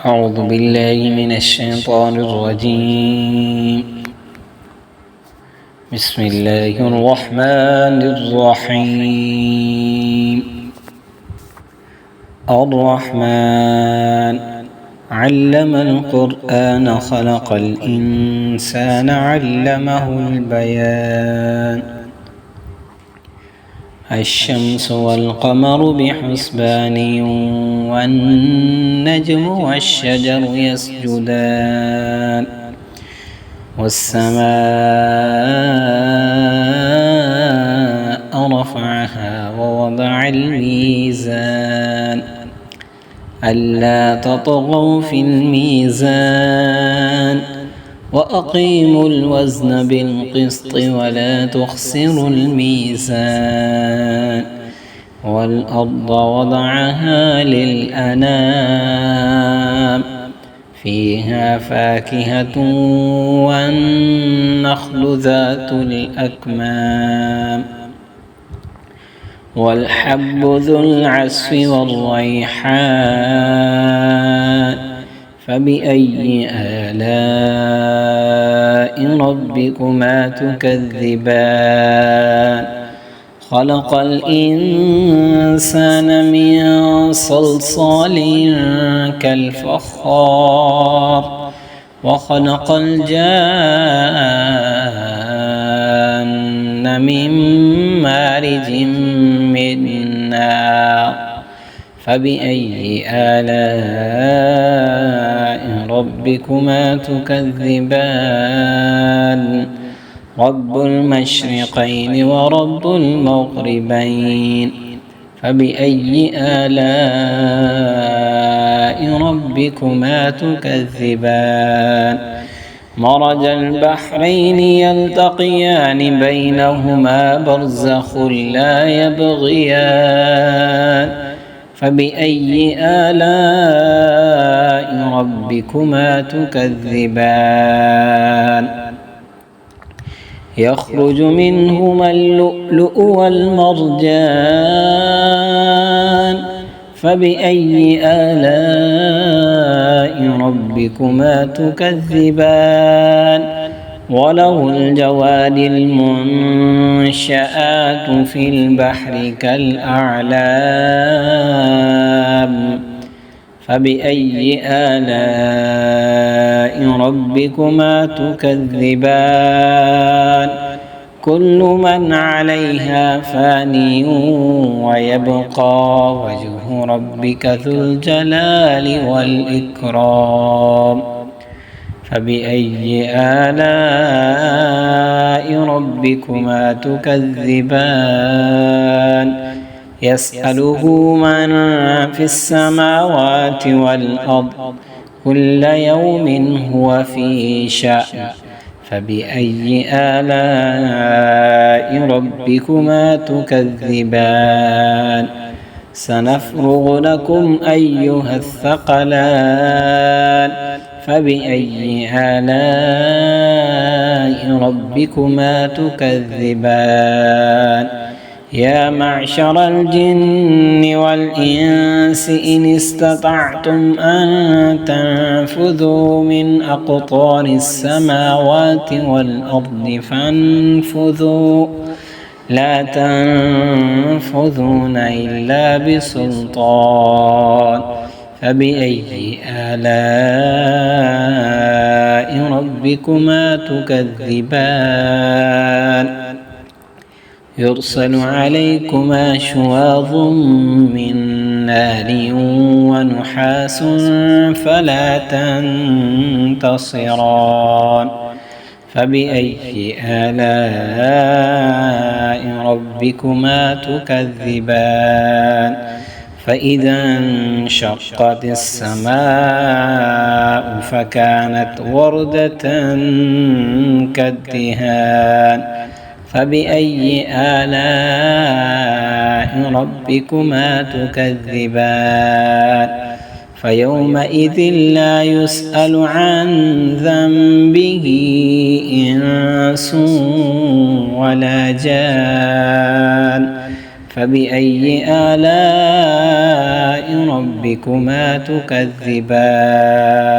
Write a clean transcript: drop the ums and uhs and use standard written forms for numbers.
أعوذ بالله من الشيطان الرجيم. بسم الله الرحمن الرحيم. الرحمن علم القرآن خلق الإنسان علمه البيان. الشمس والقمر بحسبان والنجم والشجر يسجدان والسماء رفعها ووضع الميزان ألا تطغوا في الميزان وأقيموا الوزن بالقسط ولا تخسروا الميزان والأرض وضعها للأنام فيها فاكهة والنخل ذات الأكمام والحب ذو العصف والريحان فبأي آلاء ربكما تكذبان خلق الإنسان من صلصال كالفخار وخلق الجان من مارج من نار فبأي آلاء ربكما تكذبان رب المشرقين ورب المغربين فبأي آلاء ربكما تكذبان مرج البحرين يلتقيان بينهما برزخ لا يبغيان فبأي آلاء ربكما تكذبان يخرج منهما اللؤلؤ والمرجان فبأي آلاء ربكما تكذبان وله الجواد المنشآت في البحر كالأعلام فبأي آلاء ربكما تكذبان كل من عليها فان ويبقى وجه ربك ذو الجلال والإكرام فبأي آلاء ربكما تكذبان يسأله من في السماوات والأرض كل يوم هو في شأن فبأي آلاء ربكما تكذبان سنفرغ لكم أيها الثقلان فبأي آلاء ربكما تكذبان يا معشر الجن والإنس إن استطعتم أن تنفذوا من أقطار السماوات والأرض فانفذوا لا تنفذون إلا بسلطان فبأي آلاء ربكما تكذبان يرسل عليكما شواظ من نار ونحاس فلا تنتصران فبأي آلاء ربكما تكذبان فإذا انشقت السماء فكانت وردة كالدهان فبأي آلاء ربكما تكذبان فيومئذ لا يسأل عن ذنبه إنس ولا جان فبأي آلاء ربكما تكذبان